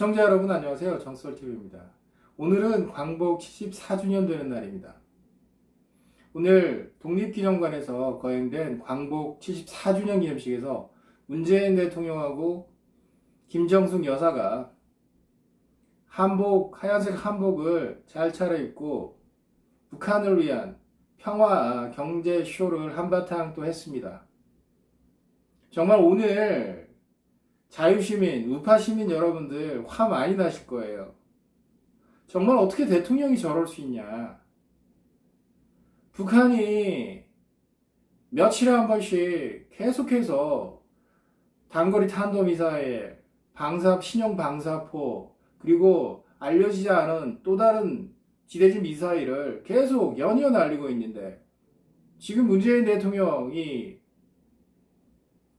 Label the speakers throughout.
Speaker 1: 시청자 여러분 안녕하세요. 정수월TV입니다. 오늘은 광복 74주년 되는 날입니다. 오늘 독립기념관에서 거행된 광복 74주년 기념식에서 문재인 대통령하고 김정숙 여사가 하얀색 한복을 잘 차려입고 북한을 위한 평화 경제 쇼를 한바탕 또 했습니다. 정말 오늘 자유시민, 우파시민 여러분들 화 많이 나실 거예요. 정말 어떻게 대통령이 저럴 수 있냐. 북한이 며칠에 한 번씩 계속해서 단거리 탄도미사일, 신형 방사포, 그리고 알려지지 않은 또 다른 지대지 미사일을 계속 연이어 날리고 있는데, 지금 문재인 대통령이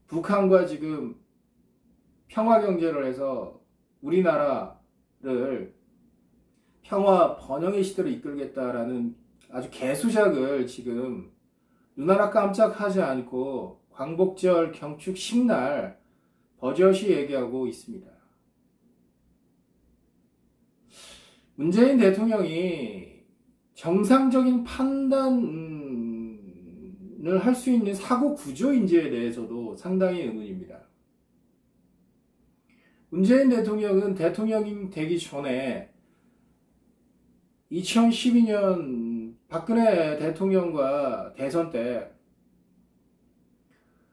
Speaker 1: 북한과 지금 평화 경제를 해서 우리나라를 평화 번영의 시대로 이끌겠다라는 아주 개수작을 지금 눈 하나 깜짝하지 않고 광복절 경축 10날 버젓이 얘기하고 있습니다. 문재인 대통령이 정상적인 판단을 할 수 있는 사고 구조인지에 대해서도 상당히 의문입니다. 문재인 대통령은 대통령이 되기 전에 2012년 박근혜 대통령과 대선 때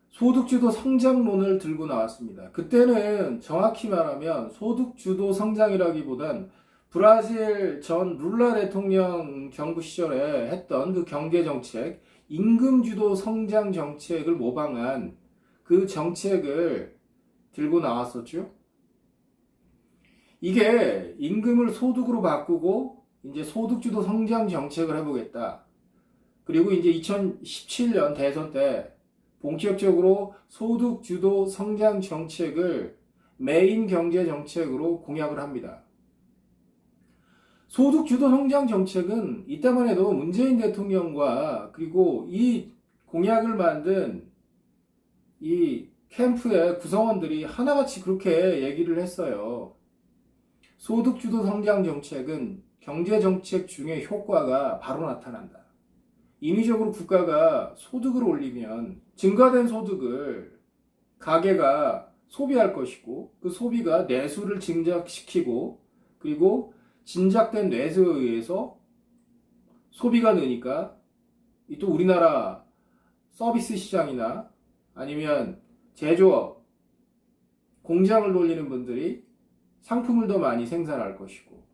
Speaker 1: 소득주도 성장론을 들고 나왔습니다. 그때는 정확히 말하면 소득주도 성장이라기보단 브라질 전 룰라 대통령 정부 시절에 했던 그 경제정책, 임금주도 성장 정책을 모방한 그 정책을 들고 나왔었죠. 이게 임금을 소득으로 바꾸고 이제 소득주도 성장 정책을 해보겠다. 그리고 이제 2017년 대선 때 본격적으로 소득주도 성장 정책을 메인 경제 정책으로 공약을 합니다. 소득주도 성장 정책은 이때만 해도 문재인 대통령과 그리고 이 공약을 만든 이 캠프의 구성원들이 하나같이 그렇게 얘기를 했어요. 소득주도 성장 정책은 경제정책 중에 효과가 바로 나타난다. 인위적으로 국가가 소득을 올리면 증가된 소득을 가계가 소비할 것이고 그 소비가 내수를 증가시키고 그리고 진작된 내수에 의해서 소비가 느니까 또 우리나라 서비스 시장이나 아니면 제조업, 공장을 돌리는 분들이 상품을 더 많이 생산할 것이고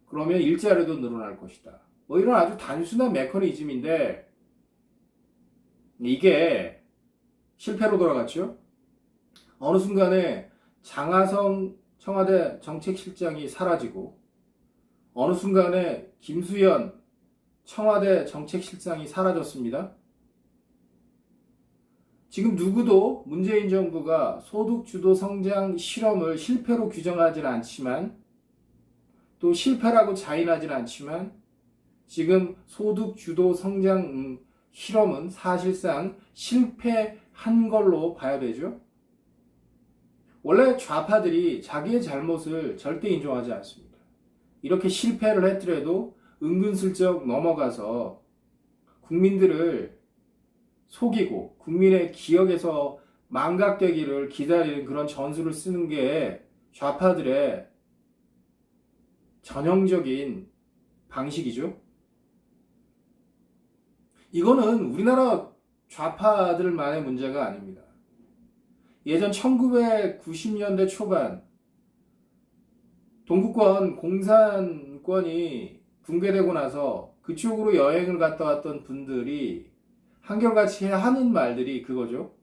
Speaker 1: 그러면 일자리도 늘어날 것이다. 뭐 이런 아주 단순한 메커니즘인데 이게 실패로 돌아갔죠. 어느 순간에 장하성 청와대 정책실장이 사라지고 어느 순간에 김수현 청와대 정책실장이 사라졌습니다. 지금 누구도 문재인 정부가 소득주도 성장 실험을 실패로 규정하지는 않지만 또 실패라고 자인하지는 않지만 지금 소득주도 성장 실험은 사실상 실패한 걸로 봐야 되죠. 원래 좌파들이 자기의 잘못을 절대 인정하지 않습니다. 이렇게 실패를 했더라도 은근슬쩍 넘어가서 국민들을 속이고 국민의 기억에서 망각되기를 기다리는 그런 전술을 쓰는 게 좌파들의 전형적인 방식이죠. 이거는 우리나라 좌파들만의 문제가 아닙니다. 예전 1990년대 초반 동구권 공산권이 붕괴되고 나서 그쪽으로 여행을 갔다 왔던 분들이 한결같이 하는 말들이 그거죠.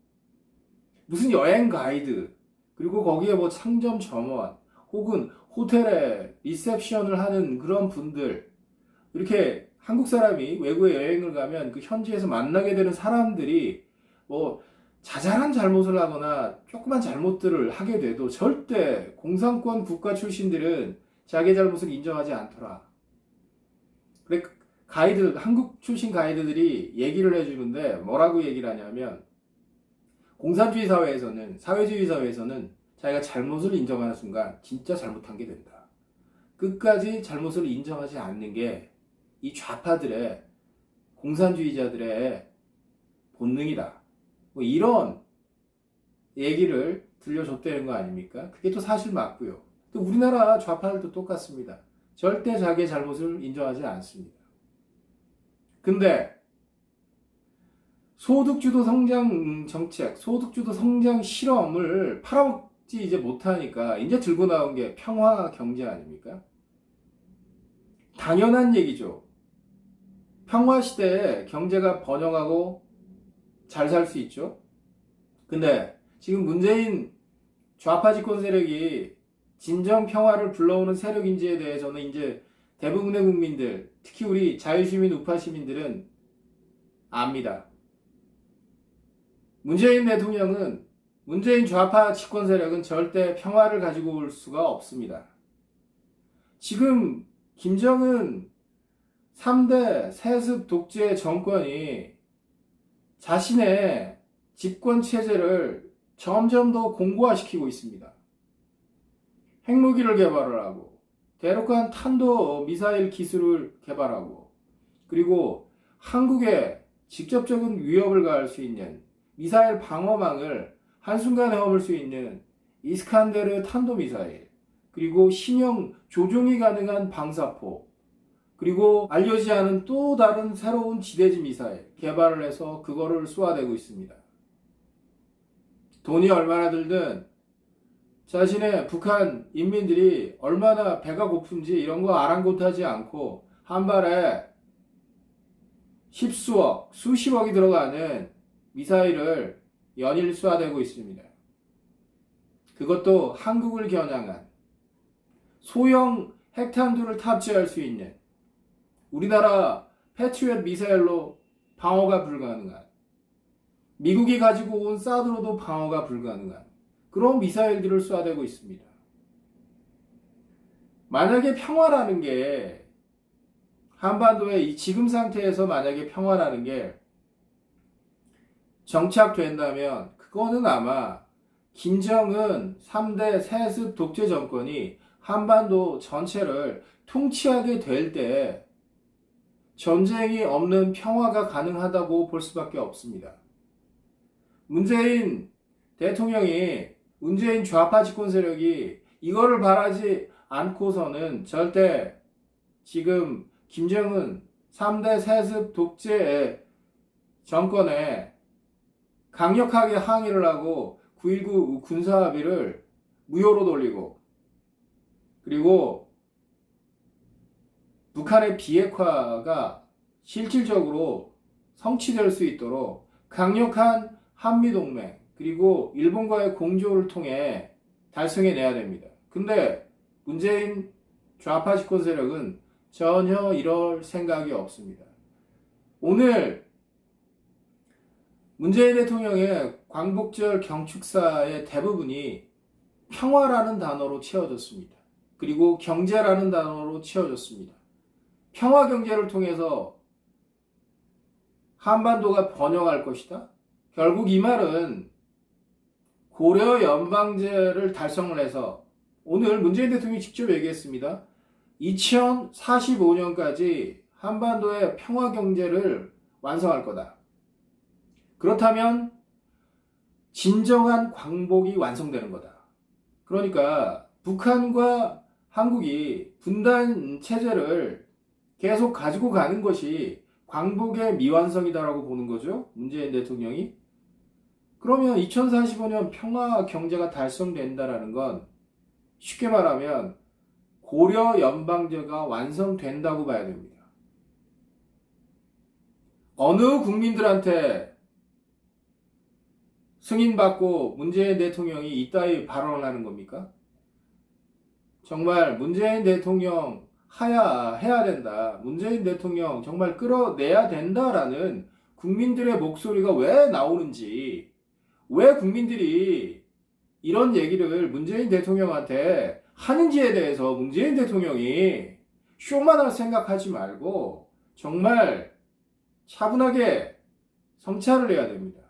Speaker 1: 무슨 여행 가이드, 그리고 거기에 뭐 상점 점원, 혹은 호텔에 리셉션을 하는 그런 분들, 이렇게 한국 사람이 외국에 여행을 가면 그 현지에서 만나게 되는 사람들이 뭐 자잘한 잘못을 하거나 조그만 잘못들을 하게 돼도 절대 공산권 국가 출신들은 자기 잘못을 인정하지 않더라. 그래 가이드, 한국 출신 가이드들이 얘기를 해주는데 뭐라고 얘기를 하냐면 공산주의 사회에서는, 사회주의 사회에서는 자기가 잘못을 인정하는 순간 진짜 잘못한 게 된다. 끝까지 잘못을 인정하지 않는 게 이 좌파들의, 공산주의자들의 본능이다. 뭐 이런 얘기를 들려줬다는 거 아닙니까? 그게 또 사실 맞고요. 또 우리나라 좌파들도 똑같습니다. 절대 자기의 잘못을 인정하지 않습니다. 근데 소득주도 성장 정책, 소득주도 성장 실험을 팔아먹지 이제 못하니까 이제 들고 나온 게 평화 경제 아닙니까? 당연한 얘기죠. 평화 시대에 경제가 번영하고 잘 살 수 있죠. 근데 지금 문재인 좌파 집권 세력이 진정 평화를 불러오는 세력인지에 대해서는 이제 대부분의 국민들, 특히 우리 자유시민, 우파 시민들은 압니다. 문재인 대통령은, 문재인 좌파 집권 세력은 절대 평화를 가지고 올 수가 없습니다. 지금 김정은 3대 세습 독재 정권이 자신의 집권 체제를 점점 더 공고화시키고 있습니다. 핵무기를 개발을 하고, 대륙간 탄도 미사일 기술을 개발하고, 그리고 한국에 직접적인 위협을 가할 수 있는 미사일 방어망을 한순간에 허물 수 있는 이스칸데르 탄도미사일, 그리고 신형 조종이 가능한 방사포, 그리고 알려지지 않은 또 다른 새로운 지대지 미사일 개발을 해서 그거를 쏘아대고 있습니다. 돈이 얼마나 들든 자신의 북한 인민들이 얼마나 배가 고픈지 이런 거 아랑곳하지 않고 한 발에 십수억, 수십억이 들어가는 미사일을 연일 쏘아대고 있습니다. 그것도 한국을 겨냥한 소형 핵탄두를 탑재할 수 있는 우리나라 패트리엇 미사일로 방어가 불가능한, 미국이 가지고 온 사드로도 방어가 불가능한 그런 미사일들을 쏘아대고 있습니다. 만약에 평화라는 게, 한반도의 이 지금 상태에서 만약에 평화라는 게 정착된다면 그거는 아마 김정은 3대 세습 독재 정권이 한반도 전체를 통치하게 될 때 전쟁이 없는 평화가 가능하다고 볼 수밖에 없습니다. 문재인 대통령이, 문재인 좌파 집권 세력이 이거를 바라지 않고서는 절대 지금 김정은 3대 세습 독재 정권에 강력하게 항의를 하고 9.19 군사합의를 무효로 돌리고, 그리고 북한의 비핵화가 실질적으로 성취될 수 있도록 강력한 한미동맹, 그리고 일본과의 공조를 통해 달성해내야 됩니다. 근데 문재인 좌파 집권 세력은 전혀 이럴 생각이 없습니다. 오늘 문재인 대통령의 광복절 경축사의 대부분이 평화라는 단어로 채워졌습니다. 그리고 경제라는 단어로 채워졌습니다. 평화 경제를 통해서 한반도가 번영할 것이다. 결국 이 말은 고려 연방제를 달성을 해서, 오늘 문재인 대통령이 직접 얘기했습니다. 2045년까지 한반도의 평화 경제를 완성할 거다. 그렇다면 진정한 광복이 완성되는 거다. 그러니까 북한과 한국이 분단 체제를 계속 가지고 가는 것이 광복의 미완성이다라고 보는 거죠. 문재인 대통령이. 그러면 2045년 평화 경제가 달성된다라는 건 쉽게 말하면 고려 연방제가 완성된다고 봐야 됩니다. 어느 국민들한테 승인받고 문재인 대통령이 이따위 발언을 하는 겁니까? 정말 문재인 대통령 해야 된다. 문재인 대통령 정말 끌어내야 된다라는 국민들의 목소리가 왜 나오는지, 왜 국민들이 이런 얘기를 문재인 대통령한테 하는지에 대해서 문재인 대통령이 쇼만 할 생각하지 말고 정말 차분하게 성찰을 해야 됩니다.